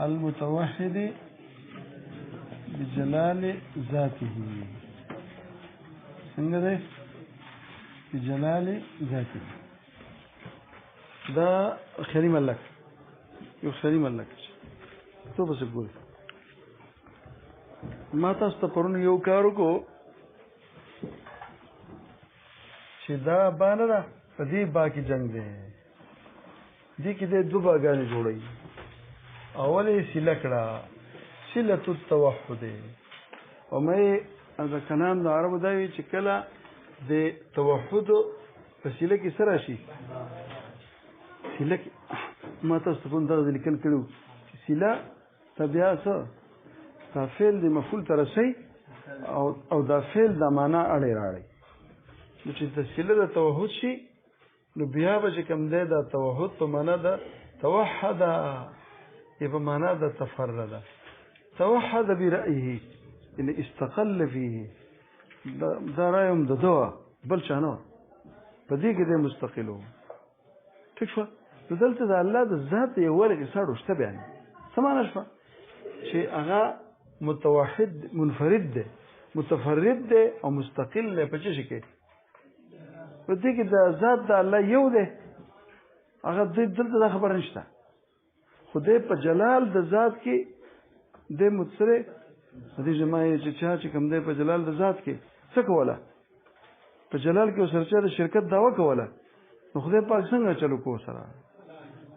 المتوحد بجلال ذاته څنګه دی بجلال ذاته دا خیری ملک یو خیری ملک تو بس ګور ما تاسو ته پرون یو کار وکړو چې دا باندې دا په دې باقي جنگ دی دې کې د دوه باغانې جوړي اولې سله کړه سله التوحد او مې دا کلام د عربو دا وی چې کله د توحد په سله کې سره شي سله ما تاسو په دا لیکل کړو سله تبیا څه دا فعل د مفعول تر شي او دا فعل د معنا اړه راړي چې د سله د توحد شي نو بیا به چې کوم دی دا توحد په معنا د توحد په معنا د تفرد توحد برأيه ان استقل فيه دا رايم د دوا بل چانو په دې کې د مستقلو ٹھیک شو دلته د الله د ذات یو ورګه ساړو شته بیان سمانه شو چې هغه متوحد منفرد ده متفرد ده او مستقل ده په څه کې په دې کې د ذات د الله یو ده هغه دلته د خبر نشته خدای په جلال د ذات کې د متصره دې جماعي چې کوم دی په جلال د ذات کې څه کوله په جلال کې سرچا د شرکت داوا کوله نو خدای پاک څنګه چلو کو سره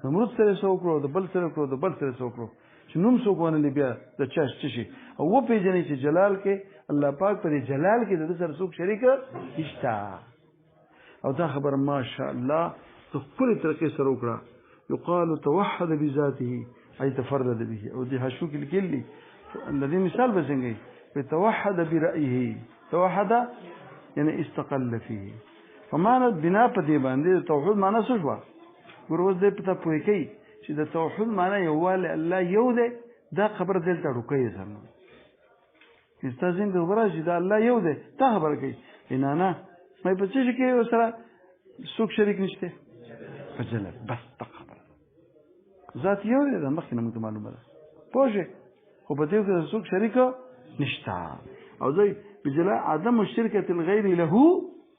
نمرود سره سوکرو د بل سره کړو د بل سره سوکرو چې نوم سوکونه بیا د چا شي او و پیژنې چې جلال کې الله پاک په جلال کې د سره څوک شریک نشته او دا خبر ماشاء الله په خپل طریقې سره وکړه يقال توحد بذاته اي تفرد به او دي هشو کې لیکلي الذي مثال بزنګي توحد برأيه توحد يعني استقل فيه فمعنى بنا په دې باندې توحید معنی څه شو ګوروز دې پته پوي کوي چې د توحید معنی یواله الله یو دی دا خبر دلته ډوکې سره استازین د ورا چې دا الله یو دی تا خبر کوي ان انا مې په څه کې وسره څوک شریک نشته فجل بس خبر ذات یو دی دا مخکې موږ معلومه ده پوهه خو په دې کې څوک شریک نشته او ځای بجلا عدم الشركه الغير له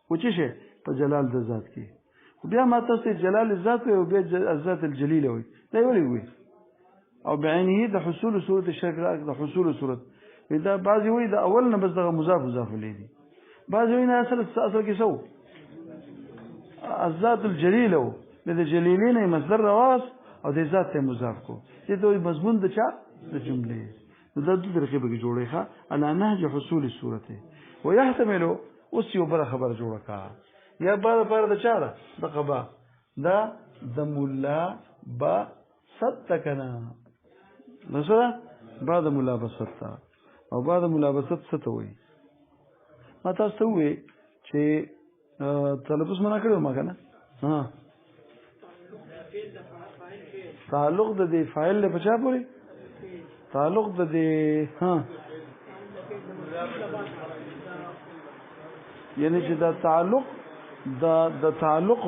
وچشه په جلال د ذات کې خو بیا ما تاسو جلال الذات او بیا الذات الجلیله وي دا وی او بعینه د حصول صورت الشرک د حصول صورت دا بعضی وی دا اول نه بس د مضاف مضاف الیه بعضی وی نه اصل کې سو الذات الجلیله د جلیلین مصدر رواس او د ذات ته مضاف کو چې دوی مضمون د چا د جملې دا د طریقې به جوړې ښه انا نهج حصول الصورت ويحتمل اوس یو بل خبر جوړه کا یا بار د چا ده د قبا دا د مولا با ستکنا نشره بعد ملابست او بعد ملابست څه ته وي ما تاسو وې چې تلفظ منا کړو ما کنه ها تعلق د دې فاعل له بچا پوري تعلق د دې ها یعنی چې دا تعلق د تعلق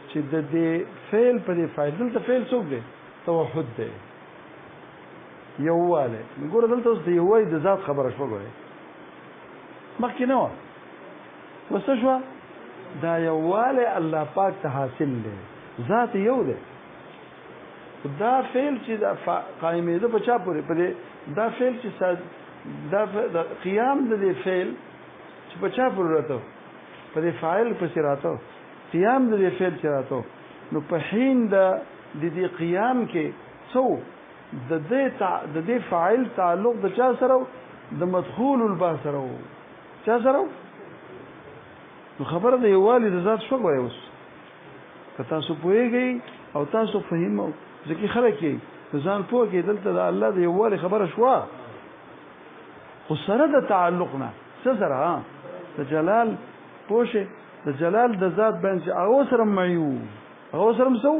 چې د دې فعل په دې فاعل ته فعل څوک دی توحد دی یواله ګوره دلته اوس د یوای د ذات خبره شو ګوره مخکې نه و وسه شو دا یواله الله پاک ته حاصل دی ذات یو دی دا فعل چې دا قائمه ده په چا پورې په دا فعل چې دا قیام د دې فعل چې په چا پورې راته په دې فاعل پسې راته قیام د دې فعل چې راته نو په حین د دې قیام کې څو د دې فاعل تعلق د چا سره د مدخول البا سره چا سره نو خبره د یووالي د ذات شو غوي اوس که تاسو پوهیږئ او تاسو فهمو ځکه خلک یې ځان پوه کې دلته د الله د یووالي خبره شوه خو سره د تعلق نه څه سره د جلال پوشه د جلال د ذات باندې هغه سره معیو هغه سره مسو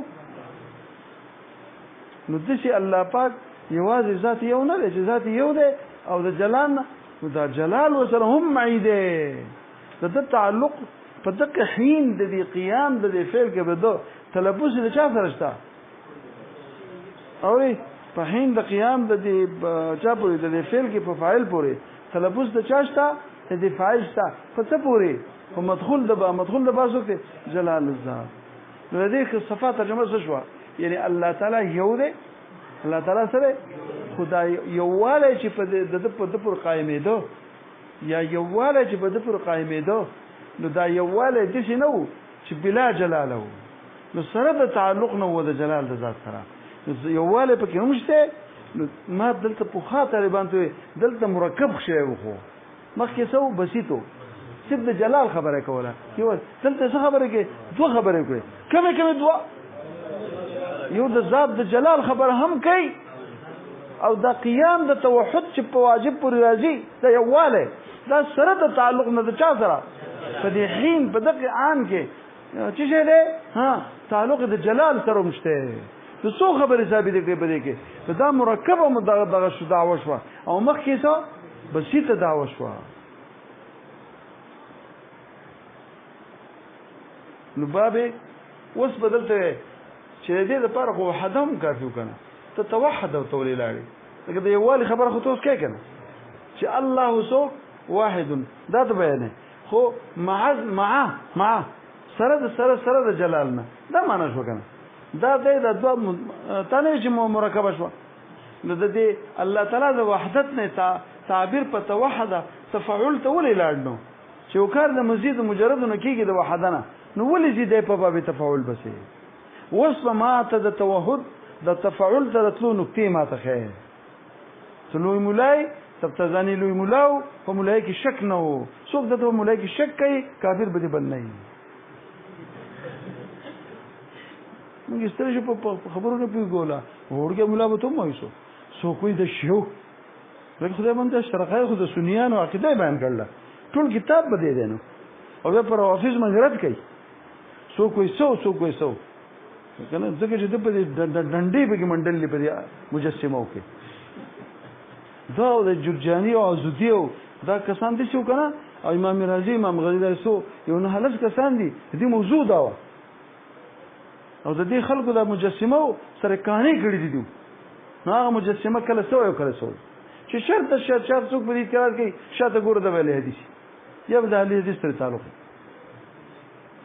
نو د شي الله پاک یوازې ذات یو نه دی چې ذات یو دی او د جلال نو دا جلال وسره هم معیده د تعلق په دغه حین د دې قیام د دې فعل کې به دو تلبس د چا سره شته اوري په حين د قیام د دې چا پورې د فعل کې په فاعل پورې تلفظ د چاشتا د فاعل شتا په څه پورې په مدخول د با سوکته جلال الذات نو دې کې صفات ترجمه څه شو یعنی الله تعالی یو دی الله تعالی سره خدای یواله چې په د پر قائمېدو یا یواله چې په د پر قائمېدو نو دا یواله د څه نو چې بلا جلاله نو سره د تعلق نو د جلال د ذات سره یواله پکې نشته نو ما دلته په خاطر باندې دلته مرکب شی وخو مخکې سو بسيطو صرف د جلال خبره کوله یو دلته څه خبره کې دوه خبره کوي کومه دوه یو د ذات د جلال خبره هم کوي او د قیام د توحد چې په واجب پورې راځي دا یواله دا سره د تعلق نه د چا سره په دې حين په دغه عام کې چې شه ده ها تعلق د جلال سره مشته نو څو خبرې ثابت دي په دې کې دا مرکب او دغه شو دعوه شو او مخکې څه بسيطه دعوه شو نو بابه اوس بدلته چې دې لپاره خو حدم کافي وکنه ته توحد او تولې لاړې لکه د یوالي خبره خو توس کې کنه چې الله سو واحد دا ته بیان خو مع سره د جلالنا دا معنا شو کنه دا د دوه تنه چې مرکب شو نو د دې الله تعالی د وحدت نه تعبیر په توحد تفاعل ته ولې لاړنو چې وکړ د مزید مجرد نه کېږي د وحدنه نو ولې زیاده په باب تفاعل بسې وصف ما ته د توحد د تفاعل ته تلو نقطې ما ته خیر تلوي مولای تبتزانی لوی مولاو په مولای کې شک نه وو څوک د مولای کې شک کوي کافر به بن نه موږ ستړي په خبرونه پیګولا ورګه مولا به ته مو ایسو سو کوئی د شیو لکه خدای باندې شرقای خو د سنیانو عقیده بیان کړل ټول کتاب به دی دینو او پر حافظ مغرب کوي سو کوئی سو کنه ځکه چې د ډنډې به منډلې په مجسمه وکي دا د جرجاني او ازودیو دا کسان دي چې کنه او امام رازي امام غزالی سو یو نه هلڅ کسان دي دې موضوع دا او د دې خلکو د مجسمه سره کہانی کړی دي هغه مجسمه کله سو چې شرط څوک په دې اعتراض کوي شاته ګوره د ویلې حدیث یا به د حدیث سره تعلق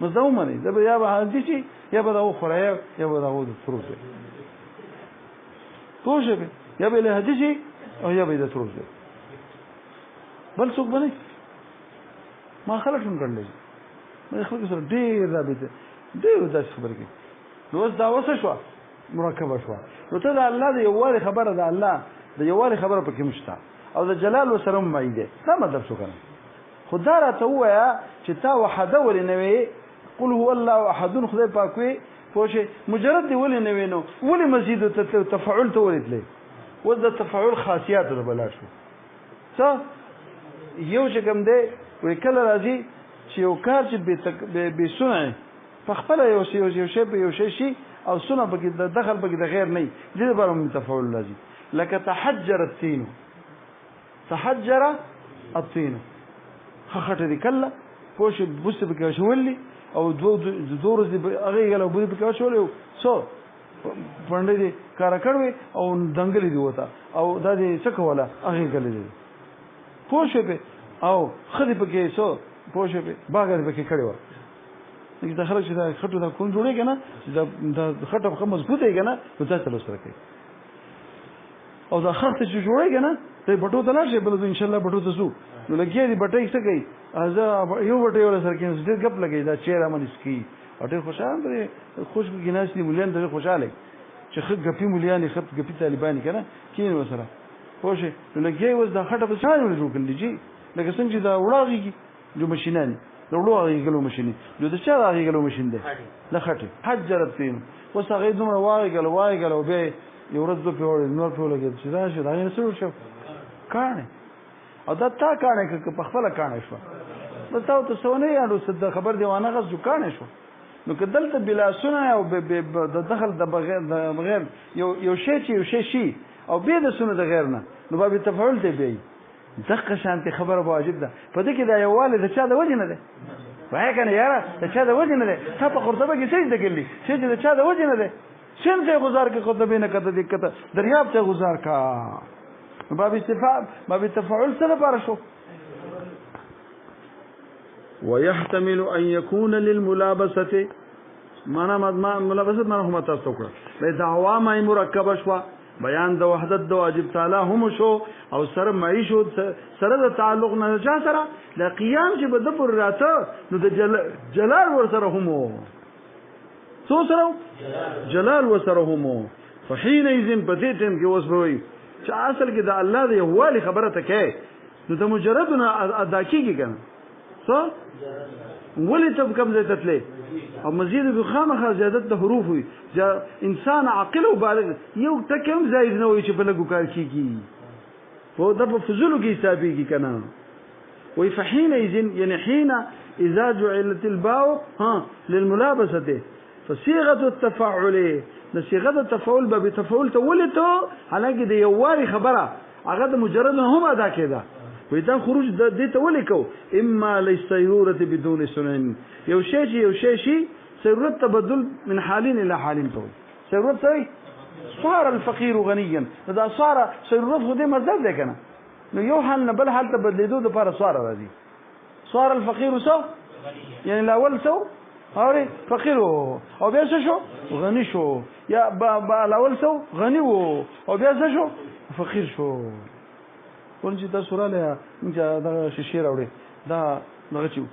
مزدومه نه دا یا به حدیث یا به دا خورای یا به دا د فروز توجه یا به له حدیث او یا به د فروز بل څوک باندې ما خلک هم کړل ما خلک سره ډیر رابطه ډیر د خبرې کې نو دا وسه شو مرکب شو نو ته د الله د یووالي خبره د الله د یووالي خبره پکې مشته او د جلال وسره مایده دا مطلب شو کنه خدای راته وایا چې تا وحده ولې نوې قل هو الله احد خدای پاک وي پوښه مجرد دی ولې نوې نو ولې مزید تفاعل ته ولې و د تفاعل خاصیات د بلا شو څه یو چې کوم دی وې کله راځي چې یو کار چې به سنع په خپل یو شی په یو شی او سنع بګي د دخل بګي د غیر نه دې لپاره متفاعل لازم لکه تحجر الطين خخټه دي کله پوښ بوسه بګي شولې او دوه ورځې هغه غل او بګي شولې سو باندې دي کار کړوي او دنګلې دی وتا او دا دې څه کوله هغه غلې دي پوښ به او خدي پکې سو پوښ به باغ به کې کړو چې دا خلک چې دا خټو دا کون جوړي کنه دا خټه په مضبوطه یې کنه نو تاسو له سره کوي او دا خټه چې جوړي کنه ته بټو ته لاړ شي بل ان شاء الله بټو ته زو نو لګي دي بټي څه کوي ازا یو بټي ولا سره کې دې غپ لګي دا چیرې من سکی او ډېر خوشاله خوش ګناس دي مليان ډېر خوشاله چې خد غپي مليان خد غپي طالبان کنه کین وسره خوشي نو لګي وز دا خټه په ځای ول جوړ کړي جی لکه څنګه دا وړاږي جو ماشينان لوړو غیګلو ماشين جو د چا غیګلو ماشين ده نه خټه حجرت فين وسغې دومره وايګلو به یو ورځ په اور نور په لګي چې دا شو دا نه سره شو کانه او دا تا کانه که په خپل کانه شو نو تاسو سونه یاړو صد خبر دیوانه غز جو کانه شو نو کدلته بلا سنه او د دخل د بغیر یو شی او به د سنه د غیر نه نو به تفاعل دی به دغه شانتي خبره واجب ده په دې کې دا یواله د چا د وجه نه ده وای کنه یاره د چا د وجه نه ده تا په قرطبه کې څه دګلی چې د چا د وجه نه ده سیند ته گزار کې خود به نه کته دقت دریاب ته گزار کا باب استفهام باب تفاعل سره لپاره شو. ويحتمل ان يكون للملابسه معنا ملابسه معنا هم تاسو کړه د دعوا مای مرکبه شو بیان د وحدت د واجب تعالی هم شو او سره معیشو سره د تعلق نه چا سره د قیام چې بده پر راته نو د جلال ور سره هم څو سره جلال ور سره هم فحين اذن بدیتم کې وسوي چې اصل کې د الله د یووالي خبره ته کوي نو د مجرد نه ادا کیږي کنه څو ولې ته کوم ځای ته تلې او مزید به خامخا زیادت د حروف وي انسان عاقل او بالغ یو ټکم زائد نه وي چې په لګو کار کیږي په د فضلو کې حسابيږي کنه وي فحين اذن يعني حين اذا جعلت الباء للملابسه فصيغه التفاعل صيغه التفاعل به تفاعل تولته حالانکه د یووالي خبره هغه د مجرد هم ادا کېده وإذا خروج دې ته ولیکو اما للسيروره بدون سنن یو شی سيرورت تبدل من حالين الى حالين ته سيرورت صار الفقير غنيا دا صار سيرورت خو دې مزل ده کنه نو یو حال نه بل حال ته بدلیدو د لپاره صار راځي صار الفقير سو يعني الاول سو اوري فقير او بیا شو غني شو یا الاول سو غني او بیا شو فقير شو ورنځ دا سوراله موږ دا شیشه راوړې دا دغه چیو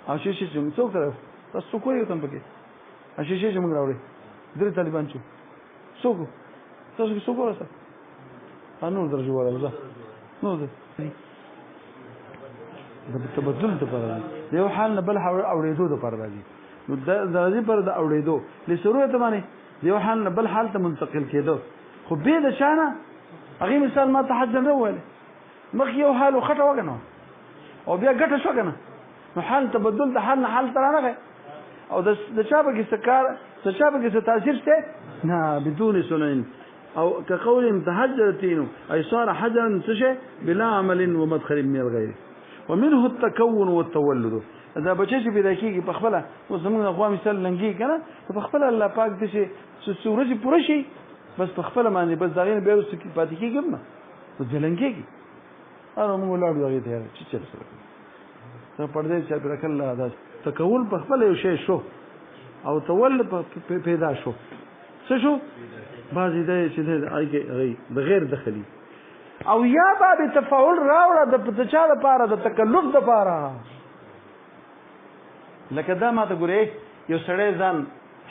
او شیشه چې موږ څوک راو تاسو کوی یو تم پکې ا شیشه چې موږ راوړې درې طالبان چو څوک تاسو څوک ورسره انور درجه ولا نو ده تبدل ته پر یو حال نه بل اورېدو ته پر راځي نو د راځي پر د اورېدو لسرورت باندې یو حال نه بل حال ته منتقل کېدو خو به د شانه هغه مثال ما تحجم راول مخ یو حال خټه وګنو او بیا ګټه شو کنه نو حال تبدل د حال نه حال ترانه او د شابه کې سکار د شابه کې تاثیر شته نه بدون سنن او كقول تهجرتين اي صار حجرا تشه بلا عمل ومدخل من الغير ومنه التكون والتولد اذا بچی پیدا کیږي په خپل او زمونږ غوا مثال لنګي کنه په خپل الله پاک د شي سورج پوره شي بس په خپل باندې بس دغه به وس کی پاتې کیږي نه تو ځلنګي انا موږ لاړو دغه ته چې چل سره ته پردې چې پر کله دا تکول په خپل یو شی شو او تولد پیدا شو څه شو بعضی دا چې د غیر دخلي او یا باب تفاعل راوړه د چا لپاره د تکلف لپاره لکه دا ماته ګورې یو سړی ځان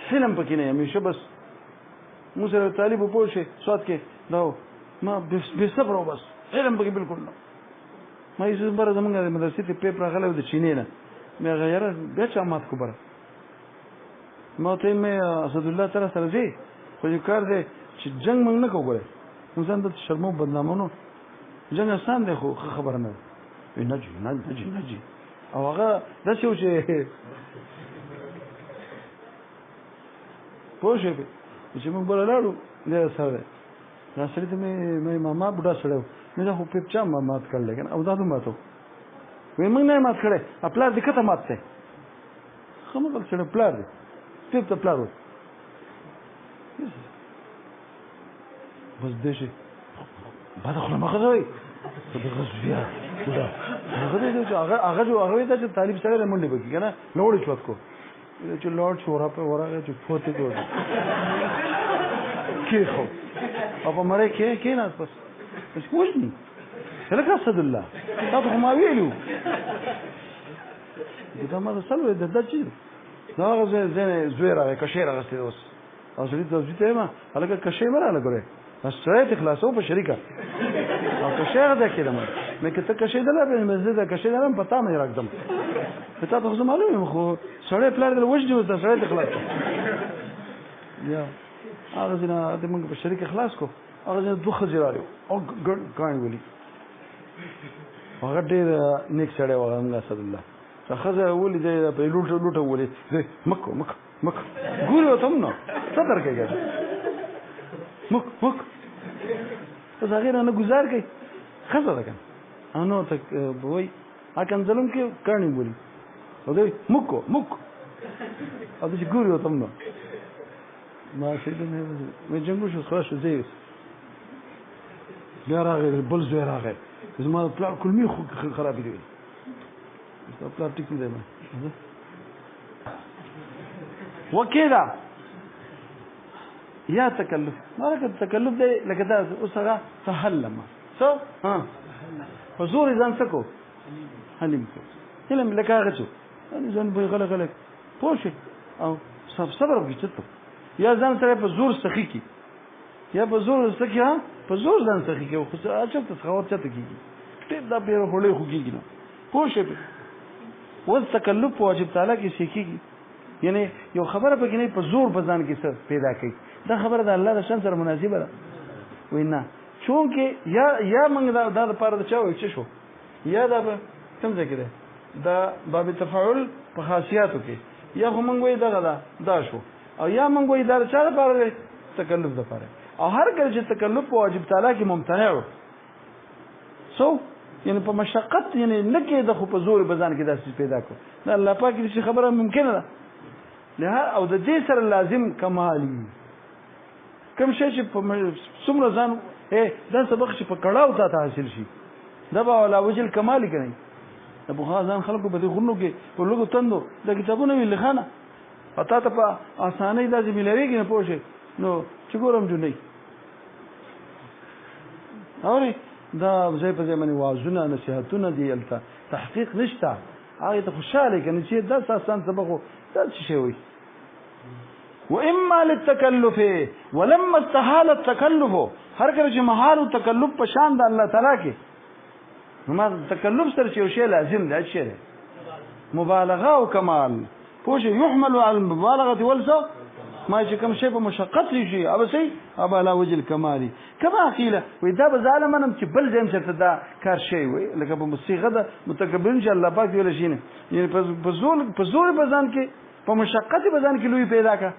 فلم پکې نه همیشه بس مو سره طالب پوه شي سواد کې دا ما به صبر او بس علم پکې بالکل نه ما یې زموږ زمونږ د مدرسې ته پیپر غلې د چینې نه مې غیر بیا چا مات کو بره ما ته مې اسد الله تعالی سره دی خو یو کار دی چې جنگ موږ نه کوو موږ ځان د شرمو بدنامونو جنگ آسان دی خو خبر نه وي نجي او هغه دا چې پوه چې موږ بل لاړو دا سره دا سره ته مې ماما بډا سره مې دا خو په چا مات کړل لیکن او دا ماتو وې موږ نه مات کړې خپل دې کته مات ته خو موږ سره پلار دې ته پلار بس دشي بعد خو ما غوي د غزویا دا هغه د طالب سره منډه بږي کنه لوړ چوت کو چې لوړ شورا په ورغه چې فوته کو کې خو او په مړی کې نه بس وښني لکه اسد الله تاسو ما ویلو دا ما سره د دچې دا غزه زوی راغی کشیر راغسته اوس او زه دې ځته ما هغه کشیر مراله ګره نشته خلاصو په شریکه او کشیر ده کړم مې کته کشیر ده به مزه ده کشیر ده پتا مې راکدم پتا ته زما معلومه خو سړی پلار د وجدي وته سړی خلاص یا هغه ځنه د موږ په شریکه خلاص کو هغه ځنه دوه خجرالو او ګاڼ ولي هغه ډېر نیک سړی و هغه اسد الله څخه ولي دې په لوټه ولي مک ګورو ته نو څه درکې مک اوس هغه نه گزار کوي خزه ده کنه انو ته وای اکن ظلم کې کړنی بولی او دوی مک او د ګوري وته نو ما سیدنه مې جنگو شو خلاص زه بیا راغی بل زوی راغی زما پلار کلمې خرابې دي پلار ټیک دی وکیلا یا تکلف ما لکه تکلف دی لکه دا اوس هغه تحلم څه ها حضور ځان سکو حلیم کو علم لکه هغه څه ان ځان به غلغله پوښ او صبر وکړه یا ځان سره په زور سخی کی یا په زور سخی ها په زور ځان سخی کی خو اچھا ته خبر چته کیږي ټیپ دا په هولې خو کیږي نو پوښ به ول تکلف واجب تعالی کې سیکيږي یعنی یو خبره په کې نه په زور په ځان کې څه پیدا کوي دا خبره د الله د شان سره مناسبه ده وینا چونکه یا موږ دا لپاره د چا وایي چې شو یا دا کوم ځای کې ده دا باب تفاعل په خاصیاتو کې یا هم موږ وایي دا شو او یا موږ وایي دا چا لپاره تکلف لپاره او هر کله چې تکلف په واجب تعالی کې ممتنع و سو یعنی په مشقت یعنی نه کې د خو په زور بزان کې داسې پیدا کو دا الله پاک دې خبره ممکنه ده نه او د دې سره لازم کمالي کوم شي چې په څومره ځان دا سبق چې په کړهو ته حاصل شي دا به ولا وجل کمالي کوي ابو خازان خلکو په دې غونو کې په لوګو تندو د کتابونو ویل خانه پتا ته په اسانه داسې ملويږي نه پوښي نو چې ګورم جو نه اوري دا ځای په ځای باندې واعظونه نصيحتونه دي الته تحقیق نشته هغه ته خوشاله کني چې دا اساسا سبق دا څه شي وي واما للتكلف ولما استحال التكلف هر کله چې محال او تکلف په شان د الله تعالی کې نو تکلف سره چې شی لازم دی شی مبالغه او کمال پوښ يحمل على المبالغه والسو ما چې کوم شی په مشقت شي او سي ابا لا وجه الكمال كما قيل واذا بظالمن چې بل ځم چې دا کار شي وي لکه په مصيغه د متکبر ان شاء الله پاک ویل شي نه یعنی په زور بزان کې په مشقت بزان کې لوی پیدا کا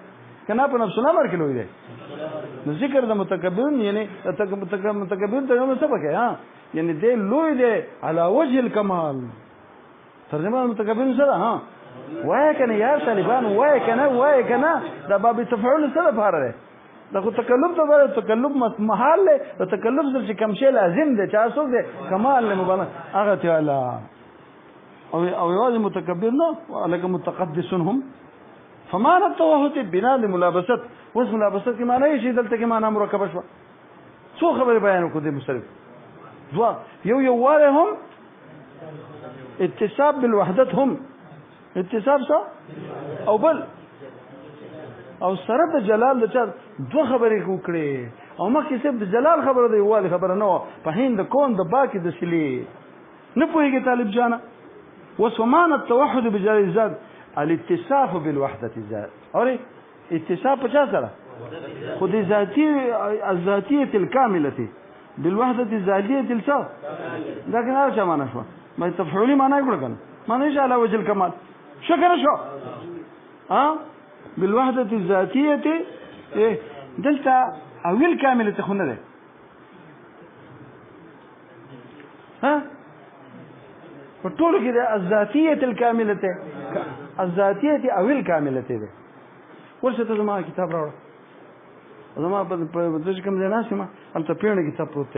کنا په نفس الامر کې لوی دی نو ذکر د متکبرین یعنی متکبرین ته نو سبق ها یعنی دې لوی دی على وجه الكمال ترجمه متکبرین سره ها وای کنه یا طالبان وای کنه دا باب تفعول سره فاره دا خو تکلف ته وایي تکلف محال له تکلف سره چې کم شی لازم دی چا څو دی کمال له مبالغه هغه تعالی او یوازې متکبر نه ولکه متقدسهم فما التوحد بنا لملابسه وس ملابسه کی معنی شي دلته کی معنی مرکبه شو څو خبر بیان کو دي مصرف دوا یو واره هم اتصاب بالوحدت هم اتصاب سو او بل او سره د جلال د چا دوه خبرې وکړي او مخکې صرف د جلال خبره دی والی خبره نه په هند کون د باقي د سلی نه پوهیږي طالب جانا وسمان التوحد بجلال الذات الاتصاف بالوحدة الذات اوري اتصاف په چا سره خود الذاتيه الكامله بالوحدة الذاتيه الصف لكن هذا څه معنی شو ما تفعولي معنی وکړه معنی على وجه الكمال شکر شو ها بالوحدة الذاتية ايه دلتا اويل كاملة خونه ده ها فطول كده الذاتية الكاملة الذاتية اويل كاملة ده ورسته زما کتاب راوړ زما په دې کوم ځای ناسمه انت پیړنه کتاب پروت